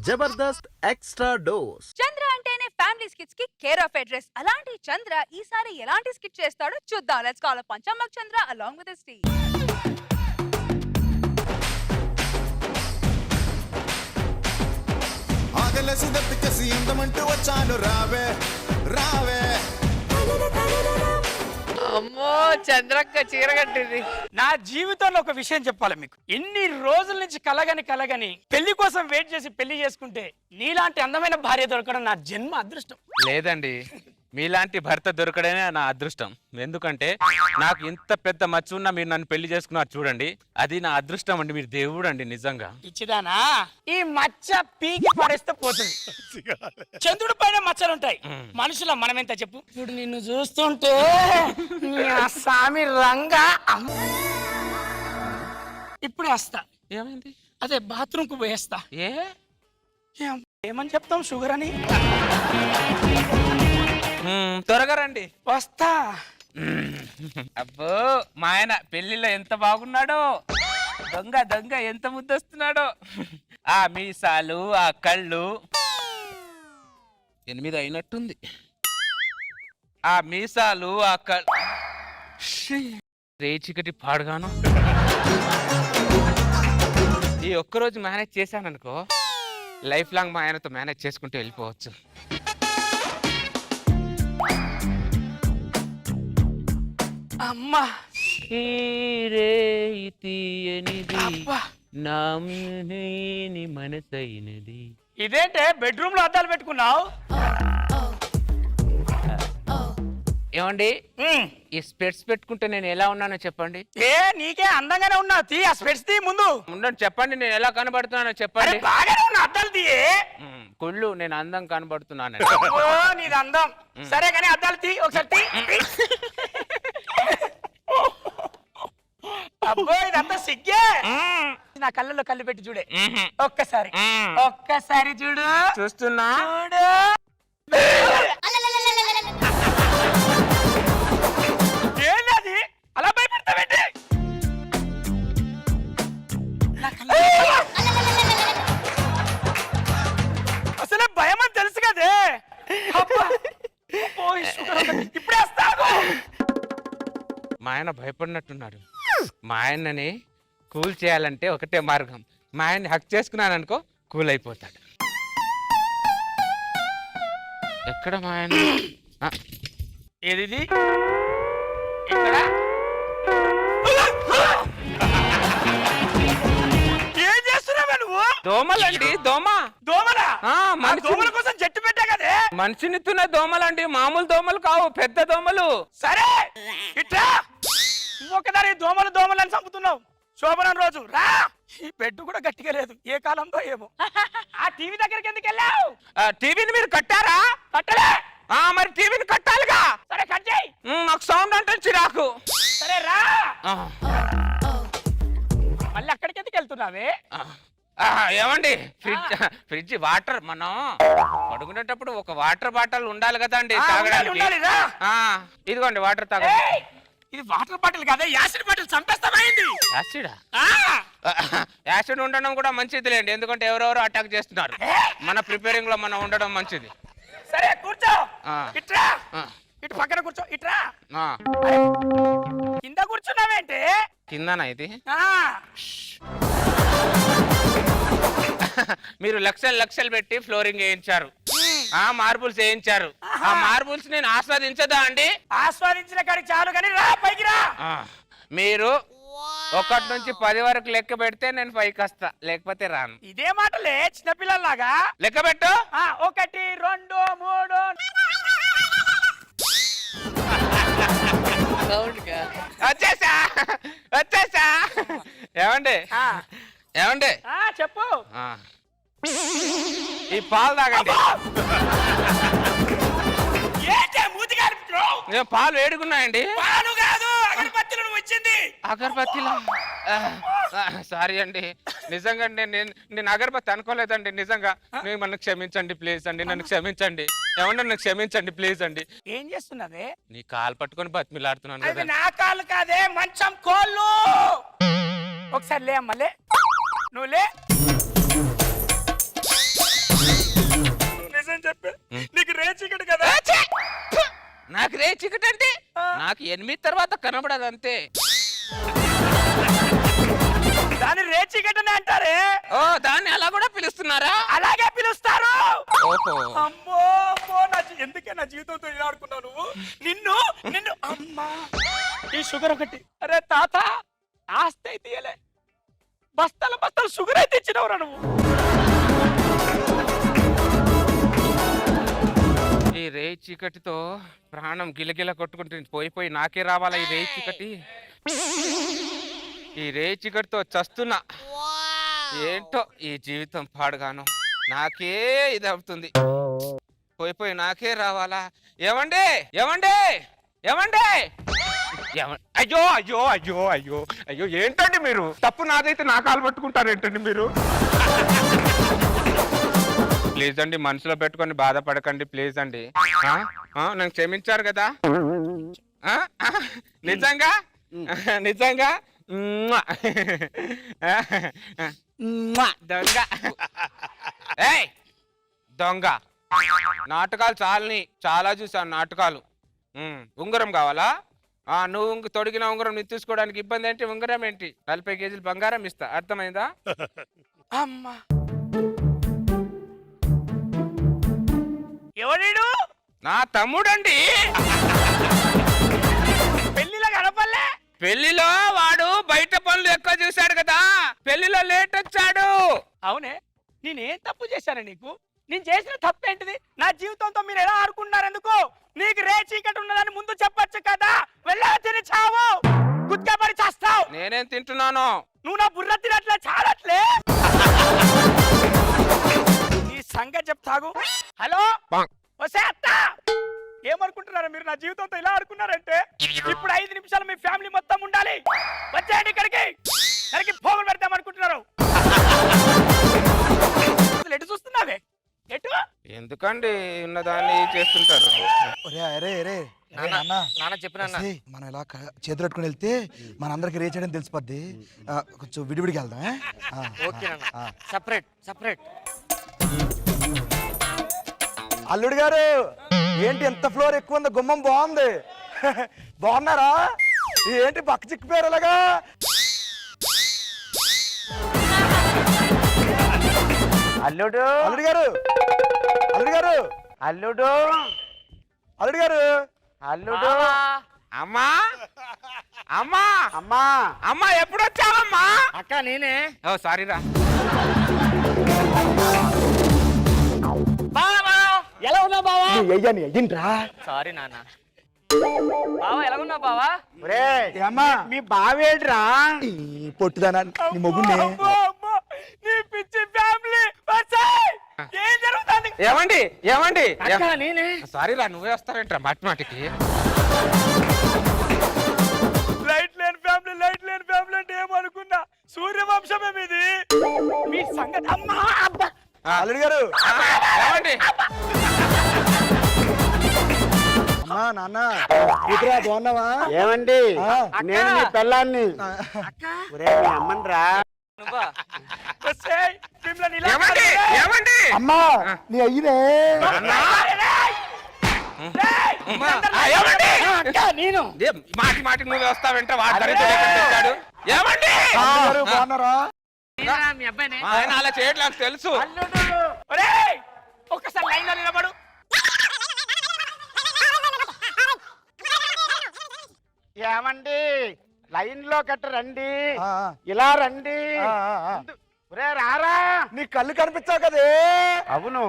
Jabardasth extra dose. Chandra అంటేనే family skits కి care of address. అలాంటి చంద్ర ఈసారి ఎలాంటి స్కిట్ చేస్తాడో చూద్దాం. Let's call upon Chammak Chandra along with his team. ఆగలసి దప్పికసి అందమంటూ వచ్చాను రావే రావే. అమ్మో చంద్రక్క చీర కట్టింది. నా జీవితంలో ఒక విషయం చెప్పాలి మీకు. ఎన్ని రోజుల నుంచి కలగని పెళ్లి కోసం వెయిట్ చేసి పెళ్లి చేసుకుంటే నీలాంటి అందమైన భార్య దొరకడం నా జన్మ అదృష్టం. లేదండి, మీలాంటి భర్త దొరకడమే నా అదృష్టం. ఎందుకంటే నాకు ఇంత పెద్ద మచ్చ ఉన్నా మీరు నన్ను పెళ్లి చేసుకున్నారు చూడండి, అది నా అదృష్టం అండి. మీరు దేవుడు అండి నిజంగా. ఇచ్చిదానా ఈ మచ్చ పీకి పడేస్తే పోతుంది. చంద్రుడి పైన మచ్చలుంటాయి, మనుషుల మనం ఎంత చెప్పు. ఇప్పుడు నిన్ను చూస్తుంటే స్వామి రంగా ఇప్పుడే వస్తా. ఏమైంది? అదే బాత్రూమ్ కు పోయేస్తా. ఏమని చెప్తాం షుగర్ అని. త్వరగా రండి. వస్తా. అబ్బో మా ఆయన పెళ్లిలో ఎంత బాగున్నాడో, దొంగ దొంగ ఎంత ముద్దొస్తున్నాడో. ఆ మీసాలు, ఆ కళ్ళు 8 అయినట్టుంది. ఆ మీసాలు, ఆ కళ్ళు రేచికటి పాడుగాను. ఈ ఒక్కరోజు మేనేజ్ చేశాననుకో, లైఫ్ లాంగ్ మా ఆయనతో మేనేజ్ చేసుకుంటూ వెళ్ళిపోవచ్చు. అమ్మా మనసైనది. ఇదేంటే బెడ్రూమ్ లో అద్దాలు పెట్టుకున్నావు? ఏమండి, ఈ స్పెట్స్ పెట్టుకుంటే నేను ఎలా ఉన్నానో చెప్పండి. ఏ నీకే అందంగానే ఉన్నావు. తీ ఆ స్పెట్స్ తీ ముందు. ఉండండి, చెప్పండి నేను ఎలా కనబడుతున్నానో చెప్పండి. బాగానే ఉన్నా, అద్దాలు తీయే. కుళ్ళు నేను అందం కనబడుతున్నాను. ఓ నీది అందం సరే కానీ అద్దాలు తీ ఒకసారి తీ. అబ్బో ఇదంతా సిగ్గే. నా కళ్ళల్లో కళ్ళు పెట్టి చూడే ఒక్కసారి. ఒక్కసారి చూడు. చూస్తున్నా. చూడు. ఏంటది అలా భయపెడతావేంటి? అసలే భయం అని తెలుసు కదే. ఇప్పుడే వస్తాను. మా ఆయన భయపడినట్టున్నాడు. మా ఆయనని కూల్ చేయాలంటే ఒకటే మార్గం, మా ఆయన్ని హక్ చేసుకున్నాను అనుకో కూల్ అయిపోతాడు. ఎక్కడ మా ఆయన? ఏది ఇక్కడ? ఏం చేస్తున్నావే నువ్వు? దోమలండి. దోమలా? మనిషి దోమల కోసం జట్టు పెట్టా కదే. మనిషిని తిన్న దోమలండి, మామూలు దోమలు కావు, పెద్ద దోమలు. సరే ఇట్లా ఒకదాని దోమలు అని చంపుతున్నావు. శోభనం రోజు రా. ఈ బెడ్ కూడా గట్టిగా లేదు, ఏ కాలంలో ఏమో. ఆ టీవీ దగ్గరికి ఎందుకు వెళ్ళావు? టీవీని మీరు కట్టారా? కట్టలే. మరి టీవీని కట్టాలిగా. సరే కట్ చేయి. నాకు సౌండ్ అంటే చిరాకు. సరే రా. మళ్ళీ అక్కడికి ఎందుకు వెళ్తున్నావే? ఏమండి, ఫ్రిడ్జ్ వాటర్ మనం పడుకునేటప్పుడు ఒక వాటర్ బాటిల్ ఉండాలి కదా అండి తాగడానికి. ఇదిగోండి వాటర్ తాగండి. ఇది వాటర్ బాటిల్ కాదే, యాసిడ్ బాటిల్. చంపేస్తామైంది. యాసిడ్? యాసిడ్ ఉండడం కూడా మంచిది లేండి, ఎందుకంటే ఎవరెవరో అటాక్ చేస్తున్నారు. మన ప్రిపేరింగ్ లో మనం ఉండడం మంచిది. సరే కూర్చో. ఇట్రా. ఇటు పక్కన కూర్చో. ఇట్రా. కింద కూర్చున్నావేంటి? కిందనా ఇది? మీరు లక్షలు పెట్టి ఫ్లోరింగ్ వేయించారు, మార్బుల్స్ వేయించారు. ఆ మార్బుల్స్ నేను ఆస్వాదించదా అండి? ఆస్వాదించిన కాడికి చాలు కానీ రా పైకి రా. మీరు 1 నుంచి 10 వరకు లెక్క పెడితే నేను పైకి వస్తా, లేకపోతే రాను. ఇదే మాటలే చిన్నపిల్లలాగా. లెక్క పెట్టు. 1 2 3. వచ్చేసా. ఏమండి చెప్పు. ఈ పాలు తాగండి. పాలు వేడుకున్నాయండి. పాలు కాదు, అగరబత్తిలు వచ్చింది. అగరబత్తిలో? సారీ అండి, నిజంగా నేను అగరబత్తి అనుకోలేదండి. నిజంగా నన్ను క్షమించండి ప్లీజ్ అండి, నన్ను క్షమించండి. ఏమన్నా నన్ను క్షమించండి ప్లీజ్ అండి. ఏం చేస్తున్నదే? నీ కాలు పట్టుకొని బతిమిలాడుతున్నాను కదా. నా కాలు కాదే, మంచం కోళ్ళు. ఒకసారి లే అమ్మలే, నువ్వు లే. అని చెప్పి నీకు రేచికడు కదా. నాకు రే చికెట్ అంటే నాకు 8 తర్వాత కనబడదు అంతే. దాన్ని రేచికట్ అని అంటారే. ఓ దాన్ని అలా కూడా పిలుస్తున్నారా? అలాగే పిలుస్తారు. ఓహో అమ్మో అమ్మో ఎందుకే నా జీవితంతో ఇలా ఆడుకున్నావు నువ్వు. నిన్ను నిన్ను అమ్మా ఈ షుగర్ ఒకటి. అరే తాత ఆస్తి అయితే ఇయ్యలే, బస్తాల బస్తాలు షుగర్ అయితే ఇచ్చినవరా నువ్వు. ఈ రే చీకటితో ప్రాణం గిలగిల కొట్టుకుంటుంది. పోయి నాకే రావాలా ఈ రే చీకటి. ఈ రే చీకటితో చస్తున్నా. ఏంటో ఈ జీవితం పాడుగాను. నాకే ఇది అవుతుంది. పోయి నాకే రావాలా. ఏమండి ఏమండి ఏమండి అయ్యో అయ్యో అయ్యో అయ్యో అయ్యో ఏంటండి మీరు? తప్పు నాదైతే నా కాలు పట్టుకుంటారు ఏంటండి మీరు? ప్లీజ్ అండి, మనసులో పెట్టుకొని బాధపడకండి ప్లీజ్ అండి. నన్ను క్షమించారు కదా? నిజంగా నిజంగా దొంగ. ఏయ్ దొంగ, నాటకాలు చాలా చూసాను నాటకాలు. ఉంగరం కావాలా? నువ్వు తొడిగిన ఉంగరం నువ్వు తీసుకోవడానికి ఇబ్బంది ఏంటి? ఉంగరం ఏంటి? 40 కేజీలు బంగారం ఇస్తా, అర్థమైందా? అమ్మా ఎవడు? నా తమ్ముడండి. పెళ్లిలో కనపల్లే. పెళ్లిలో వాడు బయట పనులు ఎక్కువ చూశాడు కదా, పెళ్లిలో లేట్ వచ్చాడు. అవునే, నేనేం తప్పు చేశాను నీకు? నేను చేసిన తప్పేంటిది? నా జీవితంతో మీరు ఎలా ఆడుకున్నారు? ఎందుకు నీకు రే చీకటి ఉన్నదని ముందు చెప్పొచ్చు కదా. వెళ్ళా తిని చావు, గుత్కా పడి చేస్తావు. నేనేం తింటున్నాను? నువ్వు నా బుర్ర తినట్లే, చాలట్లే. నీ సంగతి చెప్తాగు. హలో వసే అత్త, ఏమనుకుంటున్నారా మీరు? నా జీవితంతో ఇలా ఆడుకున్నారంటే ఇప్పుడు 5 నిమిషాలు మీ ఫ్యామిలీ మొత్తం ఉండాలి. వచ్చేయండి ఇక్కడికి. ఇక్కడికి పోగులు పెడతాం అనుకుంటున్నారు. ఎటు చూస్తున్నావే? ఎటు? ఎందుకండి ఉన్నదాన్ని చేస్తుంటారు. నాన్న చెప్పిన మనం ఇలా చేతులు పెట్టుకుని వెళ్తే మనందరికి రీచ్ అయ్యడం తెలిసిపోద్ది. కొంచెం విడివిడికి వెళ్దాం. Okay separate separate. అల్లుడు గారు ఏంటి ఎంత ఫ్లోర్ ఎక్కువ ఉంది? గుమ్మం బాగుంది. బాగున్నారా? ఏంటి పక్క చిక్కిపోయారు అలాగా? అల్లుడు అల్లుడు గారు అల్లుడు గారు అల్లుడు అల్లుడు గారు అల్లుడు అమ్మా అమ్మా అమ్మా అమ్మా ఎప్పుడు వచ్చావమ్మా? అక్క నేనే. ఓ సారీరా. ఎలా ఉన్నావు బావా? అయ్యాని అయ్యింట్రా. సారీ నాన్న. బావా ఎలా ఉన్నావు బావా? ఏమ్మా మీ బావేడ్రా? పొట్టుదానా నీ మొగుడిని. నీ పిచ్చి ఫ్యామిలీ ఏం జరుగుతుంది? ఏమండి ఏమండి అక్క నేనే. సారీరా, నువ్వే వస్తావేంట్రా మాటిమాటికి? లైట్ లేని ఫ్యామిలీ అంటే ఏమనుకున్నా? సూర్యవంశమే మీది. మీ సంగతి అమ్మా అబ్బా. అల్లుడు గారు ఏమండి అమ్మా నాన్న కూతురా బాగున్నావా? ఏమండి నేను మీ పెళ్ళాన్ని. ఏమండి ఏమండి అమ్మా నీ అయ్యినే. ఏమండి నేను మాటి మాటి నువ్వే వస్తావేంట? వాడు తెచ్చాడు. ఏమండి బాగున్నారా? మీ అబ్బాయిని ఆయన అలా చేయట్లేదు తెలుసు. ఒక్కసారి లైన్ లో నిలబడు. ఏమండి లైన్ లో కట్ట రండి, ఆ, ఇలా రండి. ఆ, ఆ. ఒరే రారా. నీ కళ్ళు కనిపించావు కదే. అవును.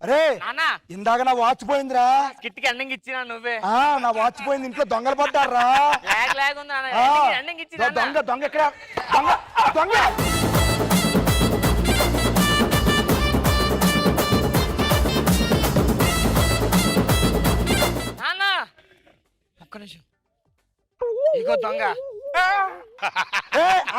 అరే నాన్న ఇందాక నా వాచ్ పోయిందిరా. కిట్కి ఎండింగ్ ఇచ్చినా నువ్వే. నా వాచ్ పోయింది, ఇంట్లో దొంగలు పడ్డారా. లాగ్ ఉంది నాన్న. ఎండింగ్ ఇచ్చి దొంగ దొంగ ఎక్కడ? దొంగ దొంగ. నాన్న ఒక్క నిమిషం. ఇగో దొంగ.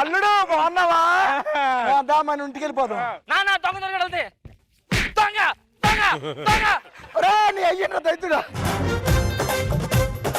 అల్లుడు బాగున్నావా? మన ఇంటికి వెళ్ళిపోదాం. నాన్న దొంగ దొంగ దొంగ దొంగ దొంగ. నీ అయ్యన్న దైతుడా.